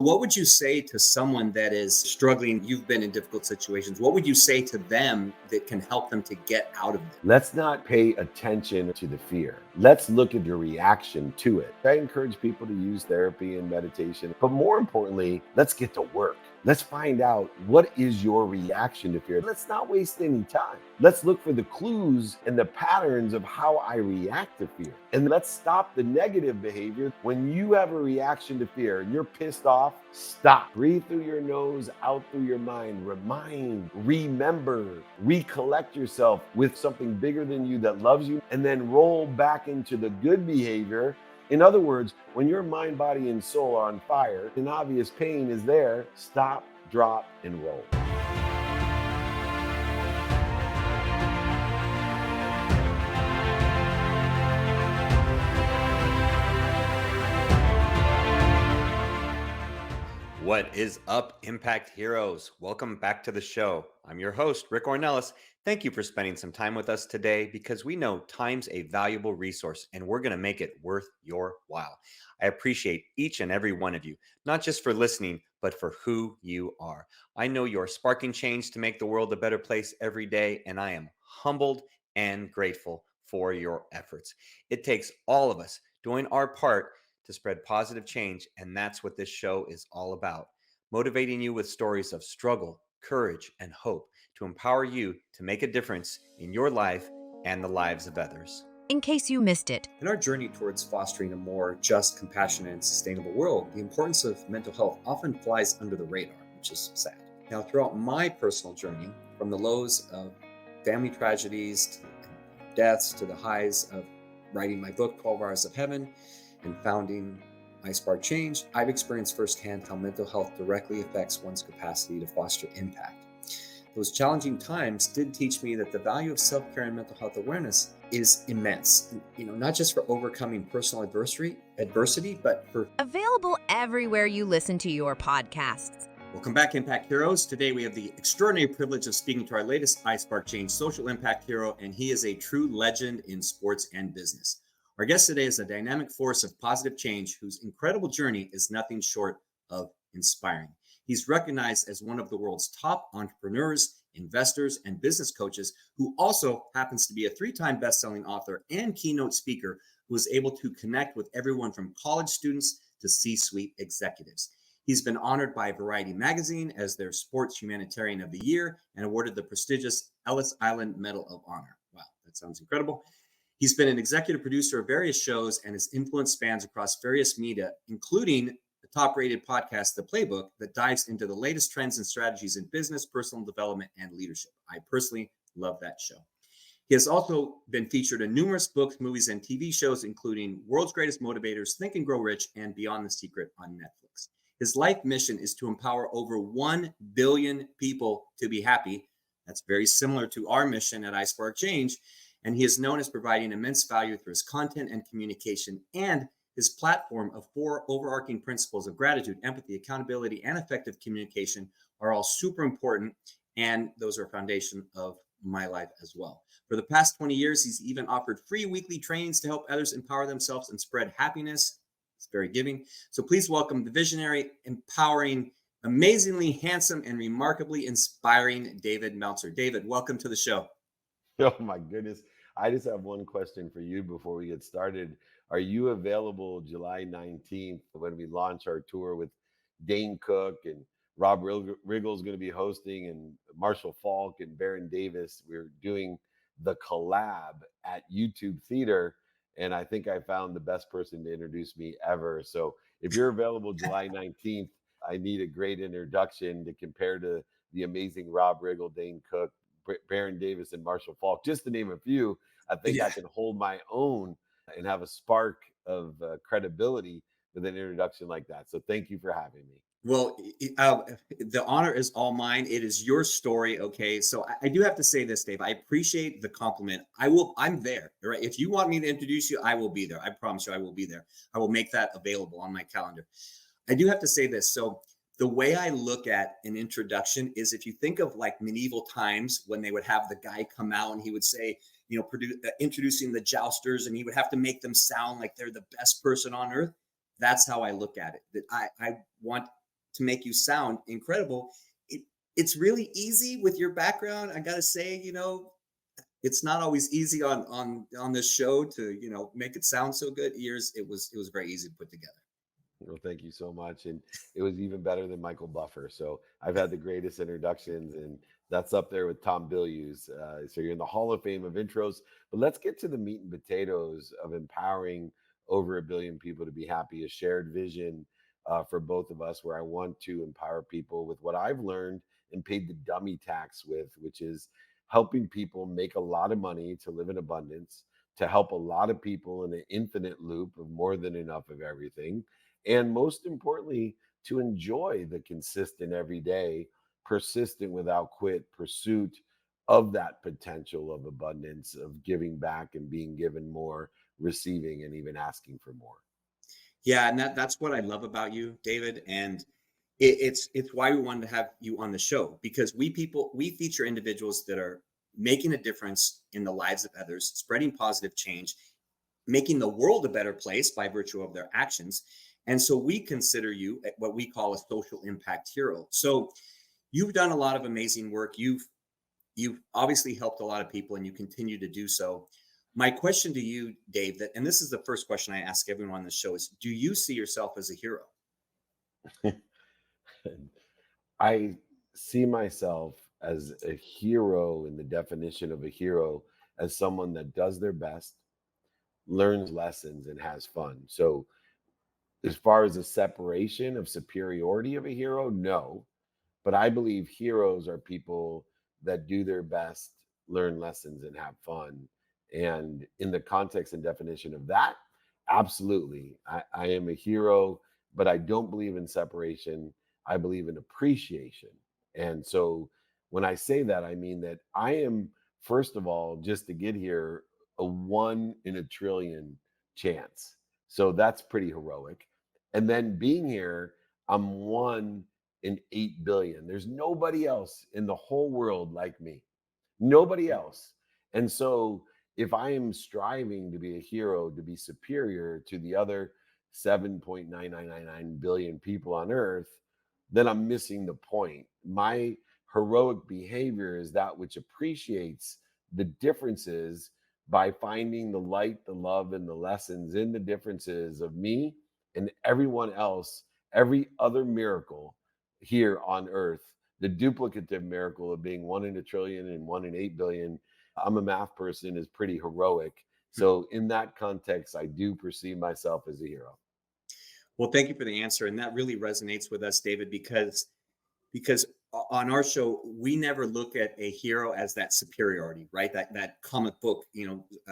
What would you say to someone that is struggling? You've been in difficult situations. What would you say to them that can help them to get out of it? Let's not pay attention to the fear. Let's look at your reaction to it. I encourage people to use therapy and meditation, but more importantly, let's get to work. Let's find out what is your reaction to fear. Let's not waste any time. Let's look for the clues and the patterns of how I react to fear. And let's stop the negative behavior. When you have a reaction to fear and you're pissed off, stop. Breathe through your nose, out through your mind. Remember, recollect yourself with something bigger than you that loves you, and then roll back into the good behavior. In other words, when your mind, body, and soul are on fire and obvious pain is there, stop, drop, and roll. What is up, Impact Heroes? Welcome back to the show. I'm your host, Rick Ornelas. Thank you for spending some time with us today because we know time's a valuable resource and we're going to make it worth your while. I appreciate each and every one of you, not just for listening, but for who you are. I know you're sparking change to make the world a better place every day, and I am humbled and grateful for your efforts. It takes all of us doing our part to spread positive change, and that's what this show is all about. Motivating you with stories of struggle, courage, and hope to empower you to make a difference in your life and the lives of others. In case you missed it. In our journey towards fostering a more just, compassionate, and sustainable world, the importance of mental health often flies under the radar, which is sad. Now, throughout my personal journey, from the lows of family tragedies to deaths to the highs of writing my book, 12 Hours of Heaven, and founding iSpark Change, I've experienced firsthand how mental health directly affects one's capacity to foster impact. Those challenging times did teach me that the value of self-care and mental health awareness is immense. Not just for overcoming personal adversity, but for Available everywhere you listen to your podcasts. Welcome back, Impact Heroes. Today we have the extraordinary privilege of speaking to our latest iSpark Change social impact hero, and he is a true legend in sports and business. Our guest today is a dynamic force of positive change whose incredible journey is nothing short of inspiring. He's recognized as one of the world's top entrepreneurs, investors, and business coaches, who also happens to be a 3-time best-selling author and keynote speaker who is able to connect with everyone from college students to C-suite executives. He's been honored by Variety Magazine as their Sports Humanitarian of the Year and awarded the prestigious Ellis Island Medal of Honor. Wow, that sounds incredible. He's been an executive producer of various shows, and his influence spans across various media, including the top-rated podcast, The Playbook, that dives into the latest trends and strategies in business, personal development, and leadership. I personally love that show. He has also been featured in numerous books, movies, and TV shows, including World's Greatest Motivators, Think and Grow Rich, and Beyond the Secret on Netflix. His life mission is to empower over 1 billion people to be happy. That's very similar to our mission at iSpark Change. And he is known as providing immense value through his content and communication, and his platform of 4 overarching principles of gratitude, empathy, accountability, and effective communication are all super important. And those are a foundation of my life as well. For the past 20 years, he's even offered free weekly trainings to help others empower themselves and spread happiness. It's very giving. So please welcome the visionary, empowering, amazingly handsome, and remarkably inspiring David Meltzer. David, welcome to the show. Oh my goodness. I just have one question for you before we get started. Are you available July 19th when we launch our tour with Dane Cook and Rob Riggle's going to be hosting, and Marshall Falk and Baron Davis? We're doing the collab at YouTube Theater, and I think I found the best person to introduce me ever. So if you're available July 19th, I need a great introduction to compare to the amazing Rob Riggle, Dane Cook, Baron Davis, and Marshall Falk, just to name a few. I think I can hold my own and have a spark of credibility with an introduction like that. So thank you for having me. Well, the honor is all mine. It is your story. Okay. So I do have to say this, Dave. I appreciate the compliment. I'm there. Right. If you want me to introduce you, I will be there. I promise you I will be there. I will make that available on my calendar. I do have to say this. So the way I look at an introduction is, if you think of like medieval times when they would have the guy come out and he would say, introducing the jousters, and he would have to make them sound like they're the best person on earth. That's how I look at it. That I want to make you sound incredible. It, it's really easy with your background. I gotta say, it's not always easy on this show to make it sound so good. Yours, it was very easy to put together. Well, thank you so much. And it was even better than Michael Buffer. So I've had the greatest introductions, and that's up there with Tom Bilyeu's. So you're in the Hall of Fame of intros. But let's get to the meat and potatoes of empowering over 1 billion people to be happy, a shared vision for both of us, where I want to empower people with what I've learned and paid the dummy tax with, which is helping people make a lot of money to live in abundance, to help a lot of people in an infinite loop of more than enough of everything, and most importantly, to enjoy the consistent everyday, persistent without quit pursuit of that potential of abundance, of giving back and being given more, receiving, and even asking for more. Yeah, and that's what I love about you, David. And it's why we wanted to have you on the show, because we feature individuals that are making a difference in the lives of others, spreading positive change, making the world a better place by virtue of their actions. And so we consider you what we call a social impact hero. So you've done a lot of amazing work. You've obviously helped a lot of people, and you continue to do so. My question to you, Dave, and this is the first question I ask everyone on the show, is: do you see yourself as a hero? I see myself as a hero, in the definition of a hero, as someone that does their best, learns lessons, and has fun. So, as far as a separation of superiority of a hero, no. But I believe heroes are people that do their best, learn lessons, and have fun. And in the context and definition of that, absolutely. I am a hero, but I don't believe in separation. I believe in appreciation. And so when I say that, I mean that I am, first of all, just to get here, a 1 in a trillion chance. So that's pretty heroic. And then being here, I'm one in 8 billion. There's nobody else in the whole world like me. Nobody else. And so if I am striving to be a hero, to be superior to the other 7.9999 billion people on earth, then I'm missing the point. My heroic behavior is that which appreciates the differences by finding the light, the love, and the lessons in the differences of me and everyone else, every other miracle here on earth, the duplicative miracle of being 1 in a trillion and 1 in 8 billion. I'm a math person, is pretty heroic. So in that context, I do perceive myself as a hero. Well, thank you for the answer, and that really resonates with us, David, because on our show we never look at a hero as that superiority, right? That comic book,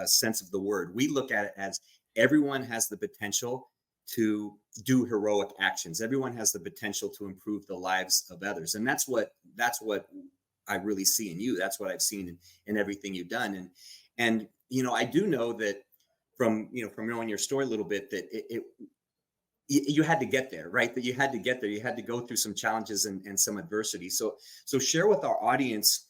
sense of the word. We look at it as everyone has the potential to do heroic actions. Everyone has the potential to improve the lives of others, and that's what I really see in you. That's what I've seen in everything you've done, and I do know that from knowing your story a little bit, that you had to get there, right? That you had to get there. You had to go through some challenges and some adversity. So share with our audience,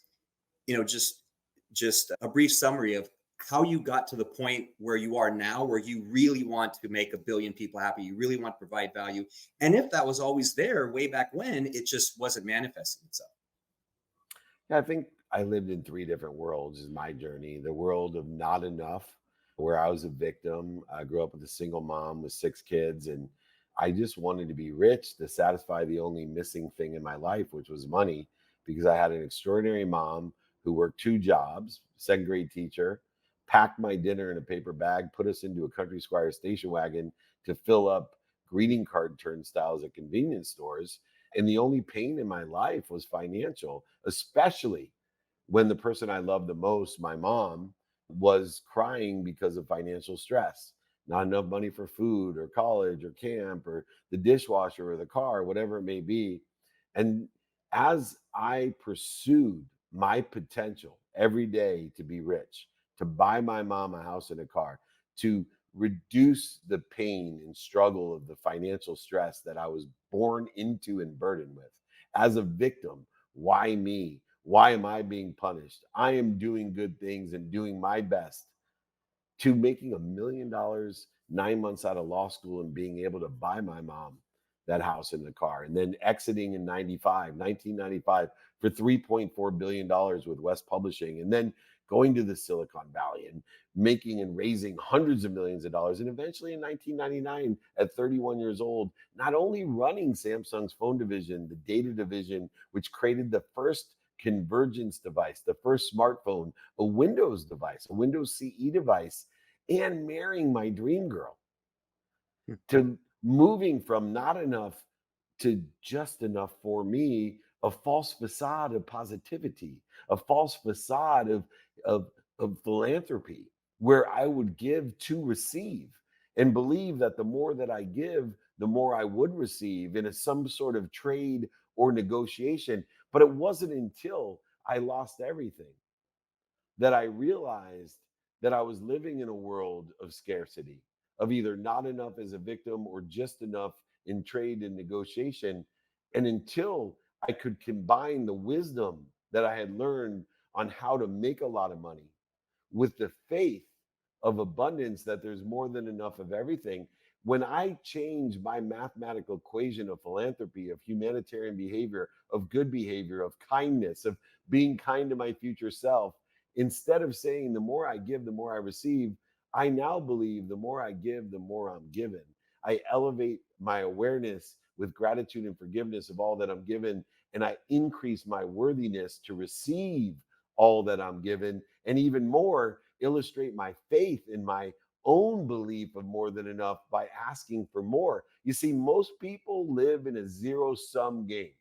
just a brief summary of how you got to the point where you are now, where you really want to make 1 billion people happy. You really want to provide value. And if that was always there way back when, it just wasn't manifesting itself. Yeah, I think I lived in three different worlds is my journey. The world of not enough, where I was a victim. I grew up with a single mom with 6 kids, and I just wanted to be rich to satisfy the only missing thing in my life, which was money, because I had an extraordinary mom who worked 2 jobs, second grade teacher, packed my dinner in a paper bag, put us into a country squire station wagon to fill up greeting card turnstiles at convenience stores. And the only pain in my life was financial, especially when the person I loved the most, my mom, was crying because of financial stress. Not enough money for food or college or camp or the dishwasher or the car, whatever it may be. And as I pursued my potential every day to be rich, to buy my mom a house and a car, to reduce the pain and struggle of the financial stress that I was born into and burdened with. As a victim, why me? Why am I being punished? I am doing good things and doing my best, to making $1 million 9 months out of law school and being able to buy my mom that house and the car, and then exiting in 1995 for $3.4 billion with West Publishing, and then going to the Silicon Valley and making and raising hundreds of millions of dollars. And eventually in 1999, at 31 years old, not only running Samsung's phone division, the data division, which created the first convergence device, the first smartphone, a Windows device, a Windows CE device, and marrying my dream girl, to moving from not enough to just enough for me, a false facade of positivity, a false facade of, of philanthropy, where I would give to receive and believe that the more that I give, the more I would receive in some sort of trade or negotiation. But it wasn't until I lost everything that I realized that I was living in a world of scarcity, of either not enough as a victim or just enough in trade and negotiation. And until I could combine the wisdom that I had learned on how to make a lot of money with the faith of abundance, that there's more than enough of everything. When I changed my mathematical equation of philanthropy, of humanitarian behavior, of good behavior, of kindness, of being kind to my future self, instead of saying the more I give, the more I receive, I now believe the more I give, the more I'm given. I elevate my awareness with gratitude and forgiveness of all that I'm given, and I increase my worthiness to receive all that I'm given, and even more, illustrate my faith in my own belief of more than enough by asking for more. You see, most people live in a zero sum game,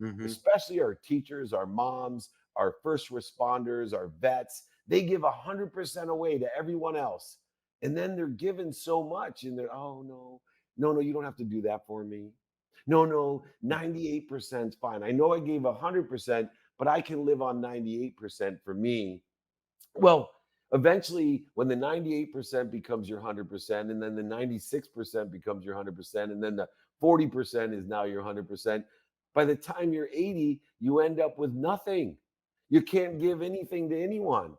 Hmm. especially our teachers, our moms, our first responders, our vets. They give 100% away to everyone else. And then they're given so much, and they're, oh, no, no, no, you don't have to do that for me. No, no, 98% is fine. I know I gave 100%, but I can live on 98% for me. Well, eventually, when the 98% becomes your 100%, and then the 96% becomes your 100%, and then the 40% is now your 100%, by the time you're 80, you end up with nothing. You can't give anything to anyone.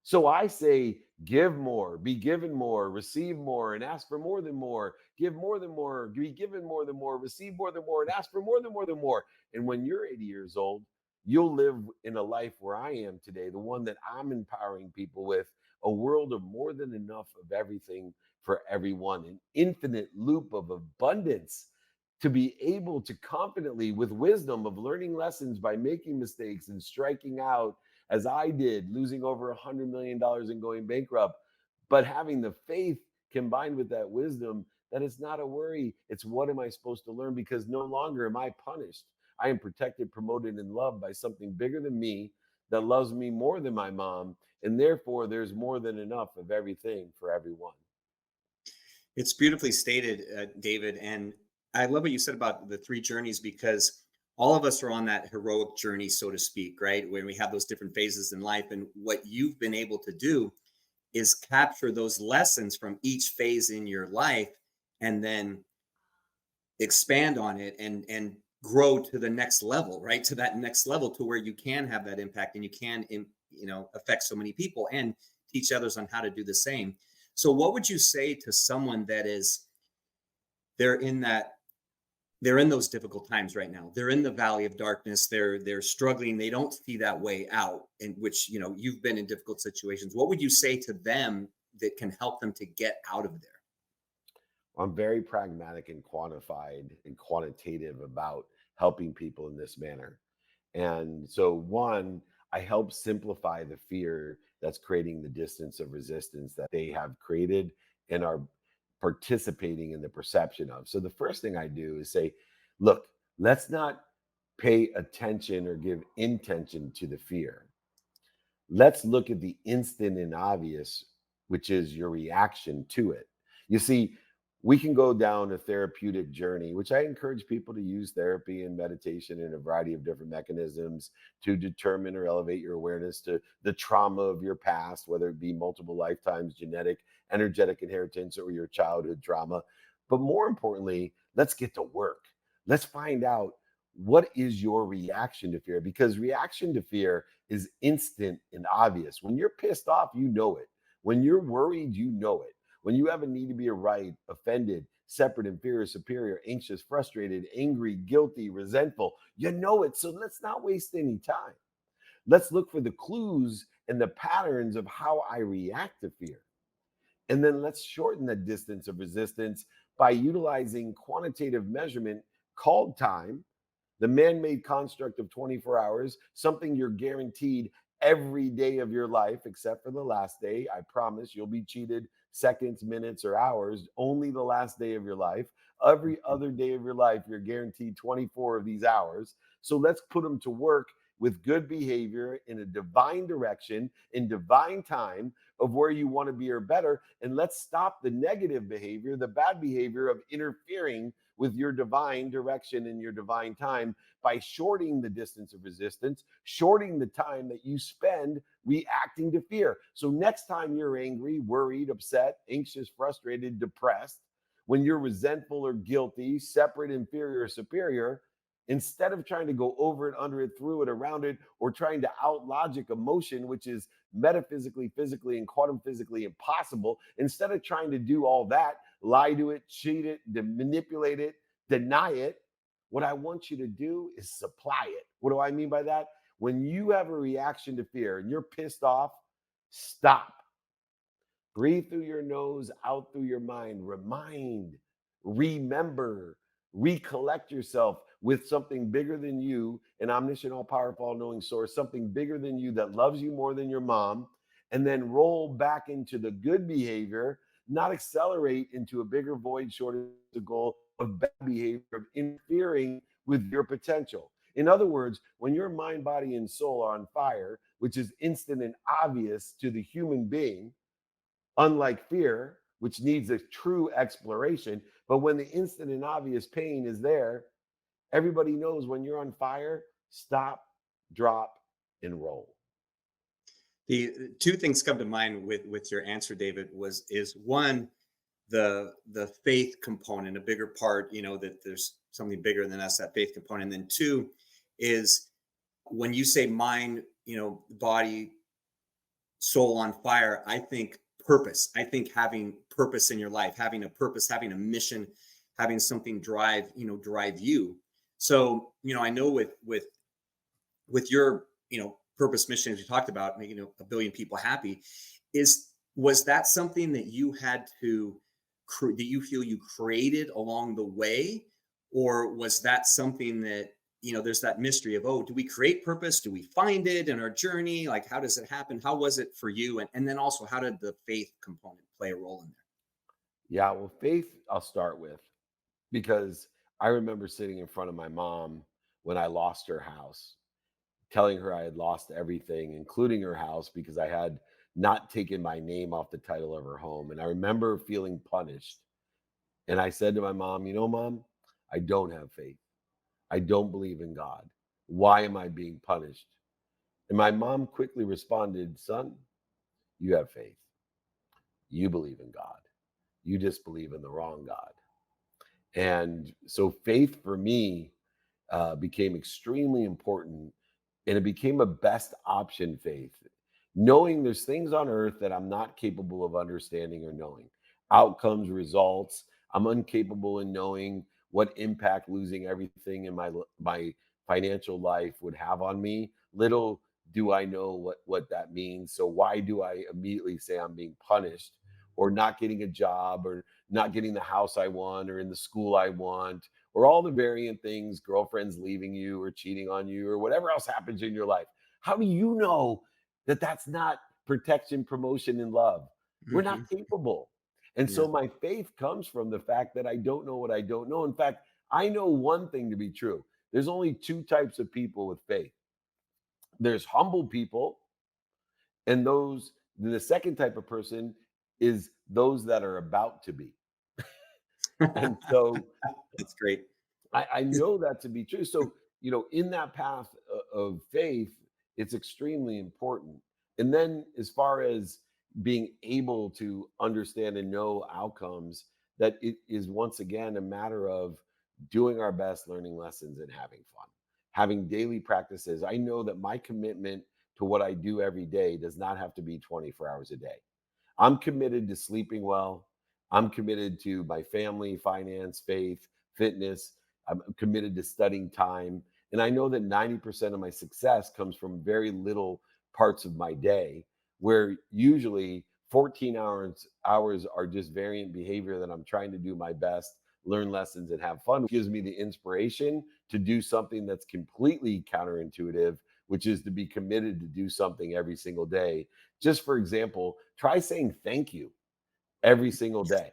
So I say, give more, be given more, receive more, and ask for more than more. Give more than more, be given more than more, receive more than more, and ask for more than more than more. And when you're 80 years old, you'll live in a life where I am today, the one that I'm empowering people with, a world of more than enough of everything for everyone, an infinite loop of abundance, to be able to confidently, with wisdom of learning lessons by making mistakes and striking out, as I did, losing over $100 million and going bankrupt, but having the faith combined with that wisdom, that it's not a worry. It's what am I supposed to learn? Because no longer am I punished. I am protected, promoted, and loved by something bigger than me, that loves me more than my mom. And therefore, there's more than enough of everything for everyone. It's beautifully stated, David. And I love what you said about the three journeys, because all of us are on that heroic journey, so to speak, right? When we have those different phases in life. And what you've been able to do is capture those lessons from each phase in your life and then expand on it and grow to the next level, right? To that next level, to where you can have that impact and you can affect so many people and teach others on how to do the same. So what would you say to someone that is they're in that they're in those difficult times right now, they're in the valley of darkness, they're struggling, they don't see that way out, in which you've been in difficult situations. What would you say to them that can help them to get out of there? I'm very pragmatic and quantified and quantitative about helping people in this manner. And so, one, I help simplify the fear that's creating the distance of resistance that they have created and are participating in the perception of. So, the first thing I do is say, look, let's not pay attention or give intention to the fear. Let's look at the instant and obvious, which is your reaction to it. You see, we can go down a therapeutic journey, which I encourage people to use therapy and meditation and a variety of different mechanisms to determine or elevate your awareness to the trauma of your past, whether it be multiple lifetimes, genetic, energetic inheritance, or your childhood trauma. But more importantly, let's get to work. Let's find out, what is your reaction to fear? Because reaction to fear is instant and obvious. When you're pissed off, you know it. When you're worried, you know it. When you have a need to be right, offended, separate, inferior, superior, anxious, frustrated, angry, guilty, resentful. You know it. So let's not waste any time. Let's look for the clues and the patterns of how I react to fear. And then let's shorten the distance of resistance by utilizing quantitative measurement called time, the man made construct of 24 hours, something you're guaranteed every day of your life, except for the last day. I promise you'll be cheated seconds, minutes, or hours, only the last day of your life. Every other day of your life, you're guaranteed 24 of these hours. So let's put them to work with good behavior in a divine direction, in divine time of where you want to be or better. And let's stop the negative behavior, the bad behavior of interfering with your divine direction and your divine time by shorting the distance of resistance, shorting the time that you spend reacting to fear. So next time you're angry, worried, upset, anxious, frustrated, depressed, when you're resentful or guilty, separate, inferior, or superior, instead of trying to go over it, under it, through it, around it, or trying to out logic emotion, which is metaphysically, physically, and quantum physically impossible, instead of trying to do all that, lie to it, cheat it, manipulate it, deny it, what I want you to do is supply it. What do I mean by that? When you have a reaction to fear and you're pissed off, stop. Breathe through your nose, out through your mind. Remind, remember, recollect yourself with something bigger than you, an omniscient, all powerful, all knowing source, something bigger than you that loves you more than your mom, and then roll back into the good behavior, not accelerate into a bigger void, shorter the goal of bad behavior, of interfering with your potential. In other words, when your mind, body, and soul are on fire, which is instant and obvious to the human being, unlike fear, which needs a true exploration. But when the instant and obvious pain is there, everybody knows when you're on fire, stop, drop, and roll. The two things come to mind with your answer, David, is one, the faith component, a bigger part, that there's something bigger than us, that faith component. And then two is when you say mind, body, soul on fire, I think purpose. I think having purpose in your life, having a purpose, having a mission, having something drive you. So, I know with your, purpose mission, as you talked about, making a billion people happy, was that something that you had to that you feel you created along the way, or was that something that, there's that mystery of, oh, do we create purpose, do we find it in our journey, like how does it happen, how was it for you, and then also how did the faith component play a role in there? Yeah, well, faith, I'll start with, because I remember sitting in front of my mom when I lost her house, telling her I had lost everything, including her house, because I had not taken my name off the title of her home. And I remember feeling punished. And I said to my mom, Mom, I don't have faith. I don't believe in God. Why am I being punished? And my mom quickly responded, Son, you have faith. You believe in God. You just believe in the wrong God. And so faith for me became extremely important, and it became a best option faith, knowing there's things on earth that I'm not capable of understanding or knowing, outcomes, results. I'm incapable in knowing what impact losing everything in my financial life would have on me. Little do I know what that means. So why do I immediately say I'm being punished, or not getting a job, or not getting the house I want, or in the school I want, or all the variant things, girlfriends leaving you or cheating on you, or whatever else happens in your life? How do you know that that's not protection, promotion, and love? We're Hmm. not capable. And Yeah. so my faith comes from the fact that I don't know what I don't know. In fact, I know one thing to be true. There's only two types of people with faith. There's humble people, and the second type of person is those that are about to be. And so That's great. I know that to be true. So, in that path of faith, it's extremely important. And then, as far as being able to understand and know outcomes, that it is once again a matter of doing our best, learning lessons, and having fun, having daily practices. I know that my commitment to what I do every day does not have to be 24 hours a day. I'm committed to sleeping well. I'm committed to my family, finance, faith, fitness. I'm committed to studying time. And I know that 90% of my success comes from very little parts of my day, where usually 14 hours are just variant behavior that I'm trying to do my best, learn lessons, and have fun. It gives me the inspiration to do something that's completely counterintuitive, which is to be committed to do something every single day. Just for example, try saying thank you every single day.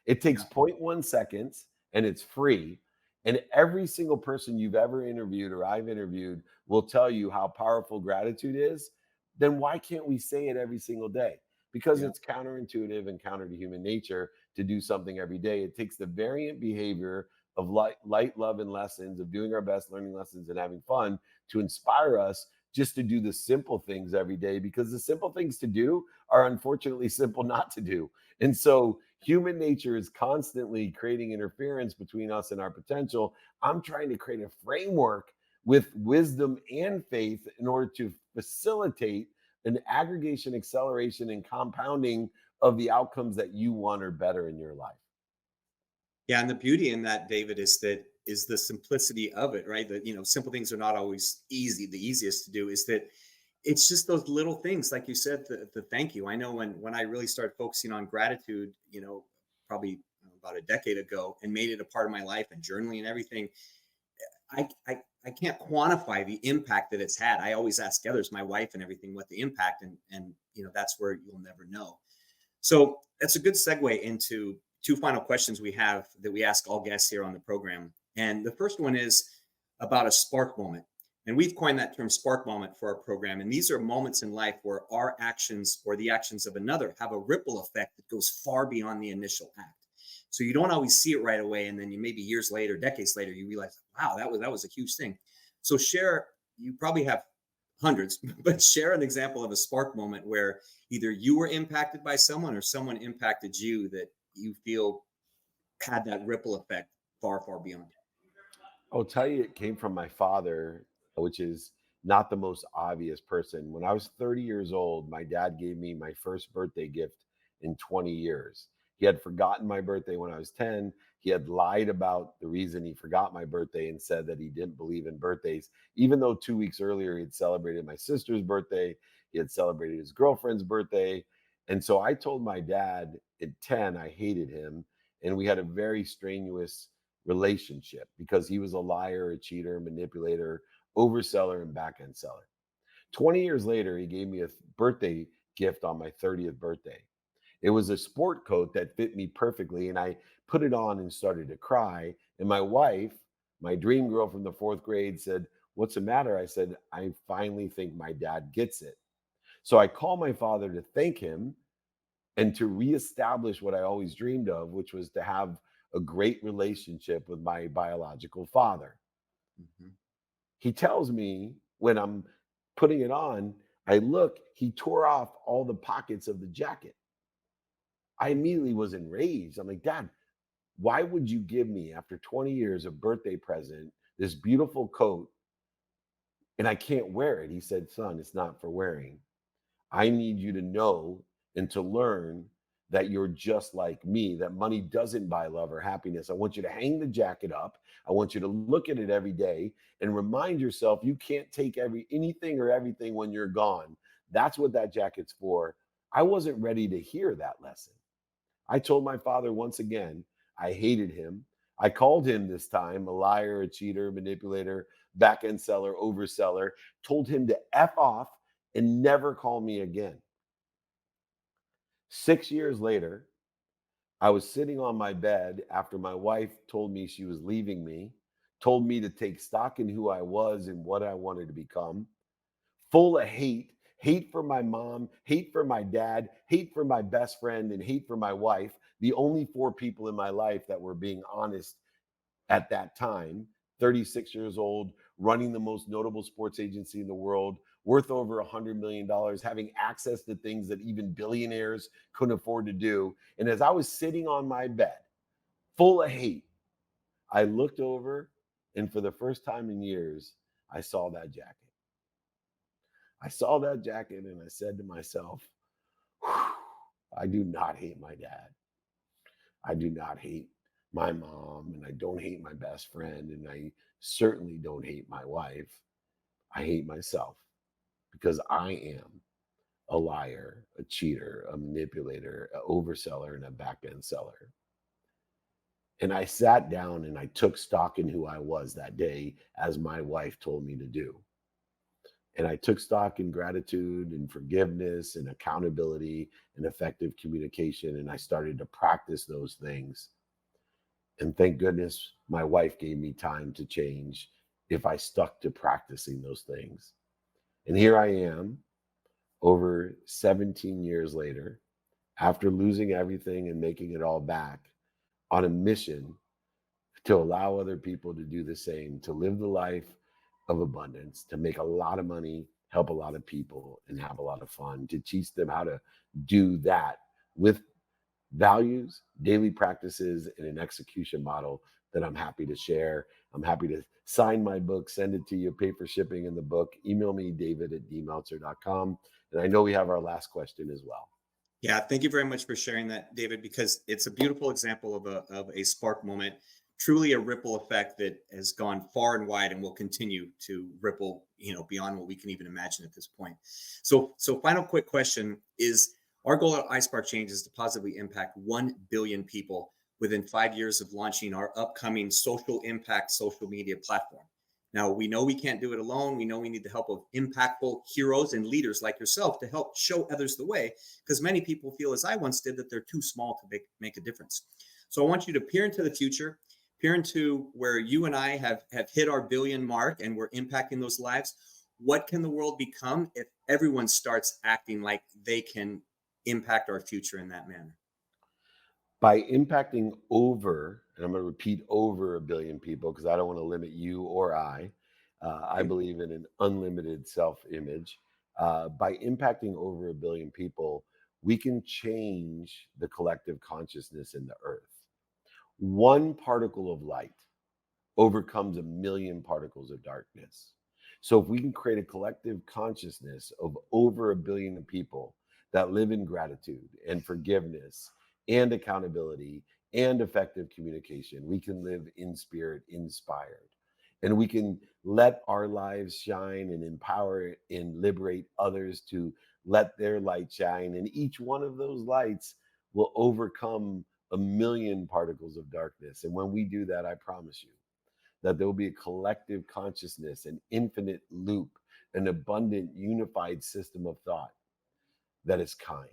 It takes Yeah. zero point 0.1 seconds and it's free. And every single person you've ever interviewed or I've interviewed will tell you how powerful gratitude is. Then why can't we say it every single day? Because Yeah. it's counterintuitive and counter to human nature to do something every day. It takes the variant behavior of light, love, and lessons, of doing our best, learning lessons, and having fun to inspire us just to do the simple things every day, because the simple things to do are unfortunately simple not to do. And so human nature is constantly creating interference between us and our potential. I'm trying to create a framework with wisdom and faith in order to facilitate an aggregation, acceleration, and compounding of the outcomes that you want or better in your life. Yeah, and the beauty in that, David, is the simplicity of it, right? That simple things are not always easy. The easiest to do is that it's just those little things, like you said, the thank you. I know when I really started focusing on gratitude, probably about a decade ago, and made it a part of my life and journaling and everything. I can't quantify the impact that it's had. I always ask others, my wife and everything, what the impact, and that's where you'll never know. So that's a good segue into two final questions we have that we ask all guests here on the program. And the first one is about a spark moment. And we've coined that term spark moment for our program. And these are moments in life where our actions or the actions of another have a ripple effect that goes far beyond the initial act. So you don't always see it right away. And then you maybe years later, decades later, you realize, wow, that was a huge thing. So share, you probably have hundreds, but share an example of a spark moment where either you were impacted by someone or someone impacted you that you feel had that ripple effect far, far beyond. I'll tell you, it came from my father, which is not the most obvious person. When I was 30 years old, my dad gave me my first birthday gift in 20 years. He had forgotten my birthday when I was 10. He had lied about the reason he forgot my birthday and said that he didn't believe in birthdays, even though 2 weeks earlier he had celebrated my sister's birthday, he had celebrated his girlfriend's birthday. And so I told my dad at 10 I hated him. And we had a very strenuous relationship because he was a liar, a cheater, manipulator, overseller, and back end seller. 20 years later, he gave me a birthday gift on my 30th birthday. It was a sport coat that fit me perfectly, and I put it on and started to cry. And my wife, my dream girl from the fourth grade, said, "What's the matter?" I said, "I finally think my dad gets it." So I called my father to thank him and to reestablish what I always dreamed of, which was to have a great relationship with my biological father. Mhm. He tells me when I'm putting it on, I look, he tore off all the pockets of the jacket. I immediately was enraged. I'm like, Dad, why would you give me, after 20 years, a birthday present, this beautiful coat, and I can't wear it? He said, Son, it's not for wearing. I need you to know and to learn that you're just like me, that money doesn't buy love or happiness. I want you to hang the jacket up. I want you to look at it every day and remind yourself you can't take anything or everything when you're gone. That's what that jacket's for. I wasn't ready to hear that lesson. I told my father once again, I hated him. I called him this time a liar, a cheater, manipulator, back end seller, overseller, told him to F off and never call me again. 6 years later, I was sitting on my bed after my wife told me she was leaving me, told me to take stock in who I was and what I wanted to become, full of hate for my mom, hate for my dad, hate for my best friend, and hate for my wife. The only four people in my life that were being honest at that time, 36 years old, running the most notable sports agency in the world, worth over $100 million, having access to things that even billionaires couldn't afford to do. And as I was sitting on my bed, full of hate, I looked over, and for the first time in years, I saw that jacket. I saw that jacket and I said to myself, "Whew, I do not hate my dad. I do not hate my mom, and I don't hate my best friend, and I certainly don't hate my wife. I hate myself because I am a liar, a cheater, a manipulator, an overseller, and a back end seller. And I sat down and I took stock in who I was that day, as my wife told me to do. And I took stock in gratitude and forgiveness and accountability and effective communication. And I started to practice those things. And thank goodness my wife gave me time to change if I stuck to practicing those things. And here I am, over 17 years later, after losing everything and making it all back, on a mission to allow other people to do the same, to live the life of abundance, to make a lot of money, help a lot of people, and have a lot of fun, to teach them how to do that with values, daily practices, and an execution model that I'm happy to share. I'm happy to sign my book, send it to you, pay for shipping in the book. Email me, david@dmeltzer.com. And I know we have our last question as well. Yeah, thank you very much for sharing that, David, because it's a beautiful example of a spark moment, truly a ripple effect that has gone far and wide and will continue to ripple, beyond what we can even imagine at this point. So final quick question is, our goal at iSpark Change is to positively impact 1 billion people within 5 years of launching our upcoming social impact social media platform. Now, we know we can't do it alone. We know we need the help of impactful heroes and leaders like yourself to help show others the way, because many people feel, as I once did, that they're too small to make a difference. So I want you to peer into the future, peer into where you and I have hit our billion mark and we're impacting those lives. What can the world become if everyone starts acting like they can impact our future in that manner? By impacting over, and I'm going to repeat, over 1 billion people, because I don't want to limit you or I. I believe in an unlimited self-image. By impacting over 1 billion people, we can change the collective consciousness in the earth. One particle of light overcomes 1 million particles of darkness. So if we can create a collective consciousness of over 1 billion people that live in gratitude and forgiveness and accountability and effective communication, we can live in spirit, inspired. And we can let our lives shine and empower and liberate others to let their light shine. And each one of those lights will overcome 1 million particles of darkness. And when we do that, I promise you that there will be a collective consciousness, an infinite loop, an abundant, unified system of thought that is kind.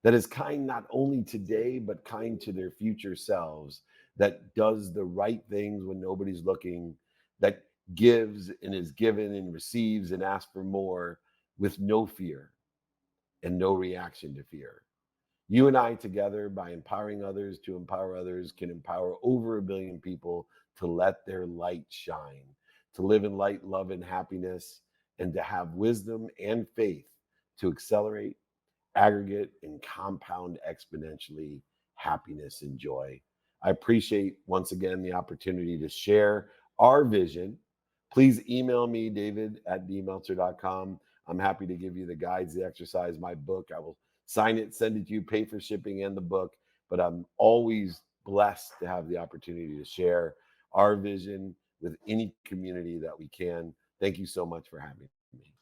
That is kind not only today, but kind to their future selves, that does the right things when nobody's looking, that gives and is given and receives and asks for more with no fear and no reaction to fear. You and I together, by empowering others to empower others, can empower over 1 billion people to let their light shine, to live in light, love, and happiness, and to have wisdom and faith to accelerate, aggregate, and compound exponentially happiness and joy. I appreciate, once again, the opportunity to share our vision. Please email me, david@dmeltzer.com. I'm happy to give you the guides, the exercise, my book. I will sign it, send it to you, pay for shipping and the book. But I'm always blessed to have the opportunity to share our vision with any community that we can. Thank you so much for having me.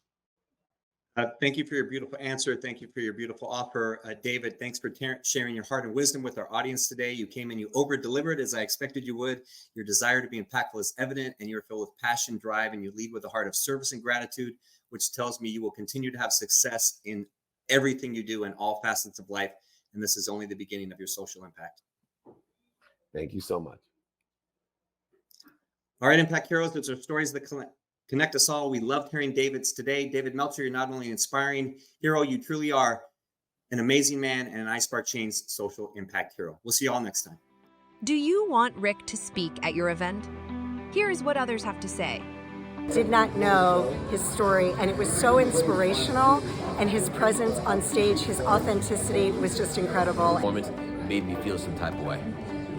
Thank you for your beautiful answer. Thank you for your beautiful offer. David, thanks for sharing your heart and wisdom with our audience today. You came in, you over-delivered as I expected you would. Your desire to be impactful is evident, and you're filled with passion, drive, and you lead with a heart of service and gratitude, which tells me you will continue to have success in everything you do in all facets of life. And this is only the beginning of your social impact. Thank you so much. All right, Impact Heroes, those are stories that connect us all. We loved hearing David's today. David Meltzer, you're not only an inspiring hero, you truly are an amazing man and an iSpark Change social impact hero. We'll see you all next time. Do you want Rick to speak at your event? Here's what others have to say. Did not know his story, and it was so inspirational, and his presence on stage, his authenticity was just incredible. Performance made me feel some type of way.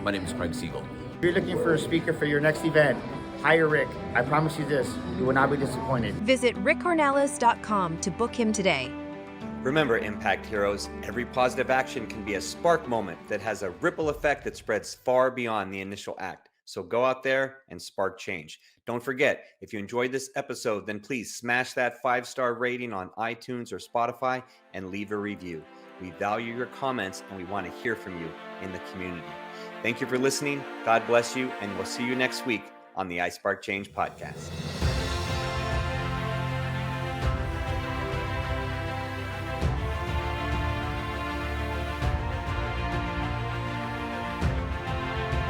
My name is Craig Siegel. If you're looking for a speaker for your next event, hire Rick. I promise you this, you will not be disappointed. Visit rickcornelis.com to book him today. Remember, Impact Heroes, every positive action can be a spark moment that has a ripple effect that spreads far beyond the initial act. So go out there and spark change. Don't forget, if you enjoyed this episode, then please smash that 5-star rating on iTunes or Spotify and leave a review. We value your comments and we want to hear from you in the community. Thank you for listening. God bless you, and we'll see you next week on the iSpark Change podcast.